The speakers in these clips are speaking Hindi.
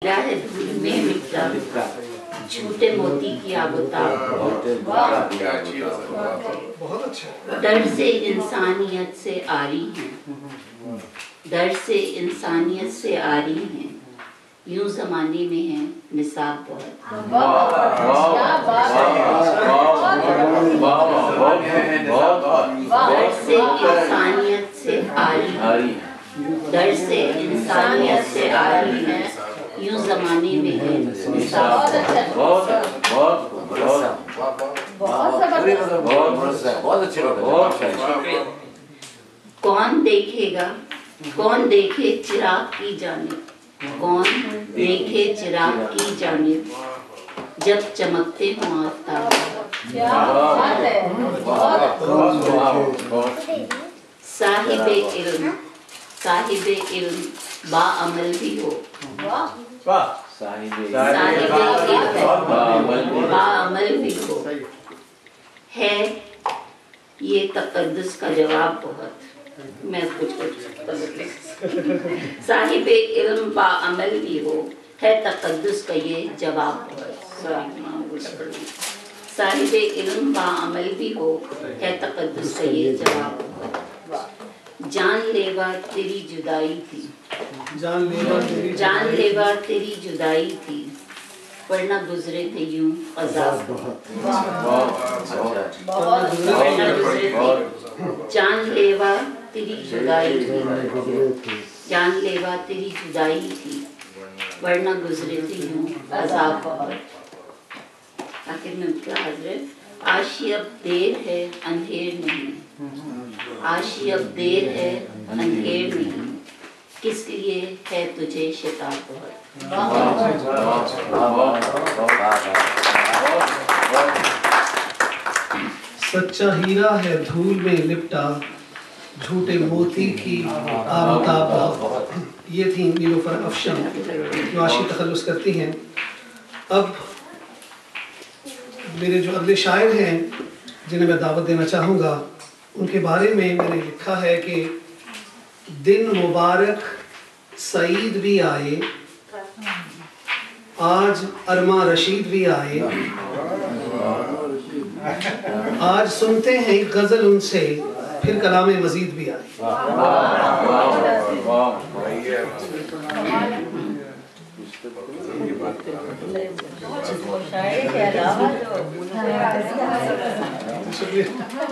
है धूल में मिटा झूठे मोती की आबोताब। दर से इंसानियत से आरी हैं, दर से इंसानियत से आरी हैं, यूं जमाने में है निसाब बहुत। दर से इंसानियत से आरी, दर से इंसानियत से आरी है, यूं जमाने में है निसाब। कौन देखेगा, कौन देखे चिराग की जानिब, कौन देखे चिराग की जानिब, जब चमकते हों आफ्ताब। साहिबे इल्म, साहिबे इल्म बाअमल भी हो, बाअमल भी हो, है ये तक़द्दुस का जवाब बहुत। मैं कुछ साहिबे इल्म बाअमल भी हो, है तक़द्दुस का ये जवाब बहुत। साहिबे इल्म बाअमल भी हो, है तक़द्दुस का ये जवाब बहुत। जानलेवा तेरी जुदाई थी, जानलेवा तेरी जुदाई थी, वरना गुजरे थे यूं अज़ाब बहुत। जानलेवा तेरी जुदाई थी, जानलेवा तेरी जुदाई थी, वरना गुजरे थे यूं अज़ाब बहुत। आखिर में क्या हज़रत, आशी अब देर है अंधेर नहीं, आशी अब देर है अंधेर नहीं, किस लिए है तुझे शिताब बहुत। सच्चा हीरा है धूल में लिपटा, झूठे मोती की आबोताब बहुत। ये थी नीलोफर अफशम जो आशी तखल्लुस करती हैं। अब मेरे जो अगले शायर हैं जिन्हें मैं दावत देना चाहूँगा, उनके बारे में मैंने लिखा है कि दिन मुबारक सईद भी आए, आज अरमान रशीद भी आए, आज सुनते हैं गज़ल उनसे, फिर कलाम मजीद भी आए।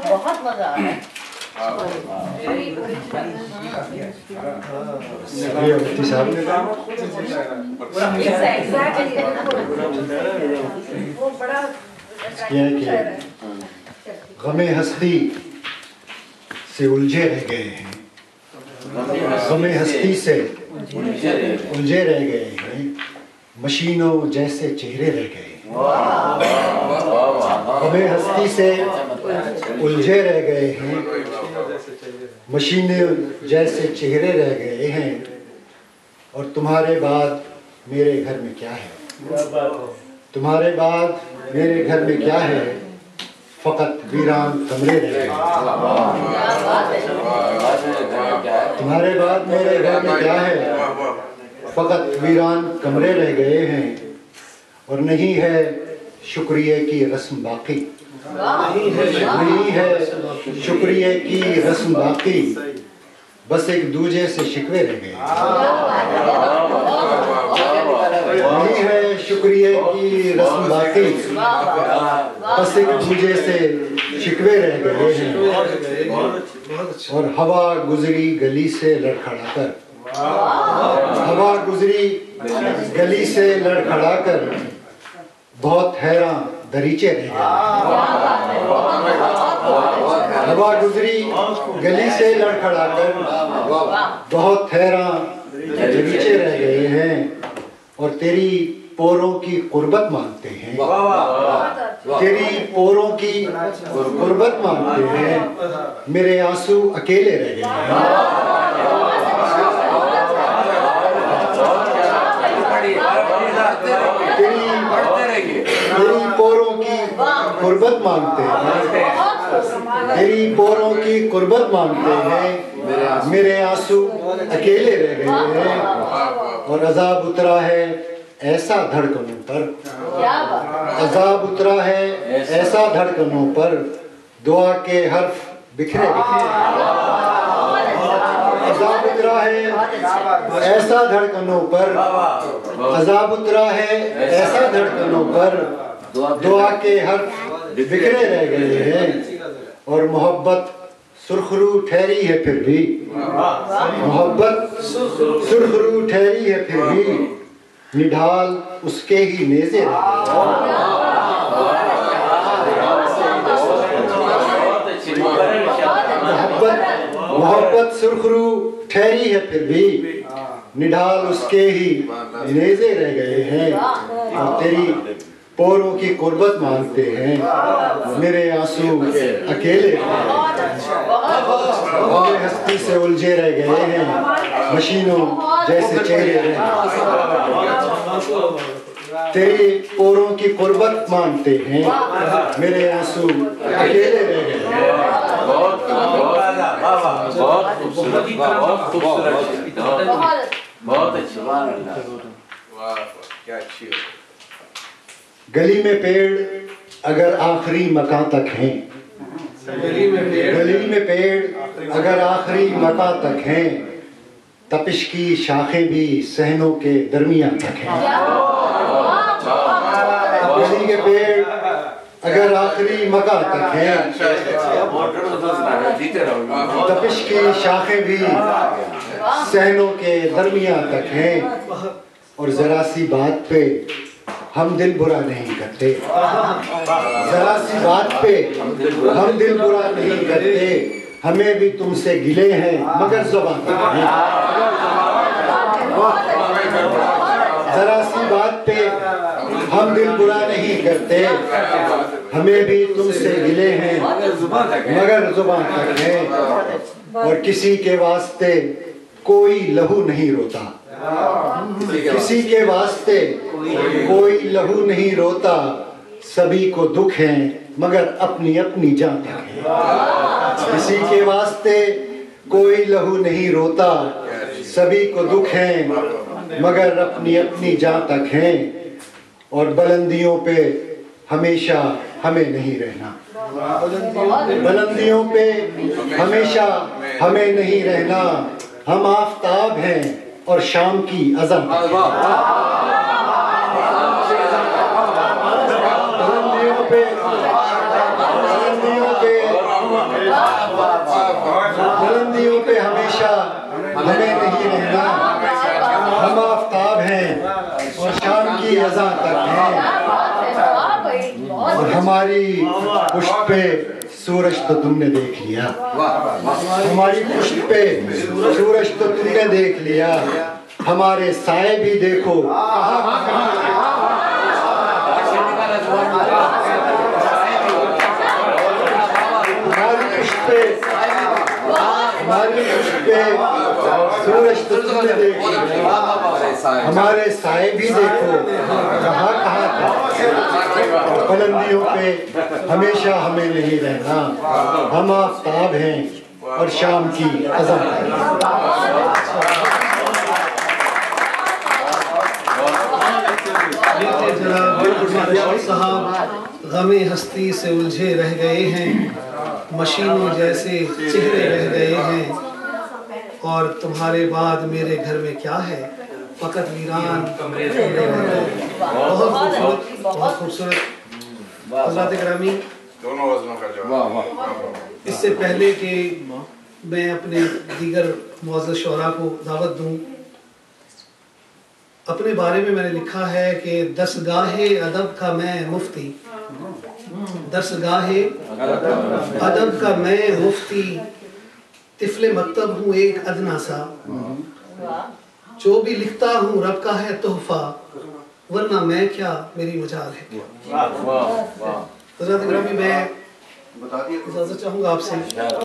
बहुत मजा आया। गमे हस्ती से उलझे रह गए हैं, गमे हस्ती से उलझे रह गए हैं, मशीनों जैसे चेहरे रह गए। गमे हस्ती से उलझे रह गए हैं, मशीनें जैसे चेहरे रह गए हैं, और तुम्हारे बाद मेरे घर में क्या है, तुम्हारे बाद मेरे घर में क्या है, फ़कत वीरान कमरे रह गए। तुम्हारे बाद मेरे घर में क्या है, फ़कत वीरान कमरे रह गए हैं, और नहीं है शुक्रिया की रस्म बाकी, नहीं है शुक्रिया की रस्म बाकी, बस एक दूजे से शिकवे रह गए। नहीं है शुक्रिया की रस्म बाकी, बस एक दूजे से शिकवे रह गए हैं, और हवा गुजरी गली से लड़खड़ाकर, हवा गुजरी गली से लड़खड़ाकर, बहुत हैरान दरीचे रह गए। हवा गुजरी गली से लड़खड़ाकर, बहुत हैरान दरीचे रह गए हैं, और तेरी पोरों की कुर्बत मांगते हैं, तेरी पोरों की कुर्बत मांगते हैं, मेरे आंसू अकेले रह गए हैं। तेरी पोरों की कुर्बत मांगते हैं, तेरी पोरों की कुर्बत मांगते हैं, मेरे आंसू अकेले रह गए हैं, और अजाब उतरा है ऐसा धड़कनों पर, अजाब उतरा है ऐसा धड़कनों पर, दुआ के हर्फ बिखरे अजाब उतरा है ऐसा धड़कनों पर, अजाब उतरा है ऐसा धड़कनों पर, दुआ के हर्फ बिखरे रह गए हैं। और मोहब्बत सुरखरू ठहरी है फिर भी, मोहब्बत सुरखरू ठहरी है फिर भी, निढाल उसके ही नेज़े रह गए। मोहब्बत सुरखरू ठहरी है फिर भी, निढाल उसके ही नेज़े रह गए हैं। और तेरी पोरों की कुर्बत मांगते हैं, मेरे आंसू अकेले हस्ती से उलझे रह गए हैं, मशीनों जैसे चेहरे रह गए। तेरी पोरों की कुर्बत मांगते हैं, मेरे आंसू अकेले रह गए। बहुत अच्छी बात, क्या अच्छी। गली में पेड़ अगर आखिरी मकां तक हैं, गली में पेड़ अगर आखिरी मकां तक हैं, तपिश की शाखें भी सहनों के दरमियां तक हैं। गली के पेड़ अगर आखिरी मकां तक हैं, तपिश की शाखें भी सहनों के दरमियां तक हैं। और जरा सी बात पे हम दिल बुरा नहीं करते, जरा सी बात पे हम दिल बुरा नहीं करते, हमें भी तुमसे गिले हैं मगर ज़ुबान तक हैं। जरा सी बात पे हम दिल बुरा नहीं करते, हमें भी तुमसे गिले हैं मगर ज़ुबान तक हैं। और किसी के वास्ते कोई लहू नहीं रोता, किसी के वास्ते कोई लहू नहीं रोता, सभी को दुख है मगर अपनी अपनी जान तक है। किसी के वास्ते कोई लहू नहीं रोता, सभी को दुख है मगर अपनी अपनी जान तक है। और बुलंदियों पे हमेशा हमें नहीं रहना, बुलंदियों पे हमेशा हमें नहीं रहना, हम आफताब हैं और शाम की अज़म बुलंदियों पे हमेशा हमें नहीं रहना, हम आफताब हैं और शाम की अज़म तक हैं। और हमारी पुष्ट पे सूरज तो तुमने देख लिया, हमारी पुष्ट पे सूरज तो तुमने देख लिया, हमारे साए भी देखो हमारी पुष्ट पे सूरज तो तुमने देख लिया, हमारे साए भी देखो कहाँ कहाँ था। बुलंदियों पे हमेशा हमें नहीं रहना, हम आफताब हैं और शाम की अज़म है। साहब गमे हस्ती से उलझे रह गए हैं, मशीनों जैसे चेहरे रह गए हैं। और तुम्हारे बाद मेरे घर में क्या है, फकत वीरान कमरे रह गए। बहुत खूबसूरत, बहुत खूबसूरत। हज़रात गिरामी, इससे पहले कि मैं अपने दीगर मुअज़्ज़ज़ शुअरा को दावत दूं, अपने बारे में मैंने लिखा है कि दस्तगाहे अदब का मैं मुफ्ती, दस्तगाहे अदब का मैं मुफ्ती, तिफले मकतब हूँ एक अदना सा, जो भी लिखता हूँ रब का है तोहफा, वरना मैं क्या मेरी मजाल है। हज़रात गिरामी, मैं इजाज़त चाहूँगा आपसे।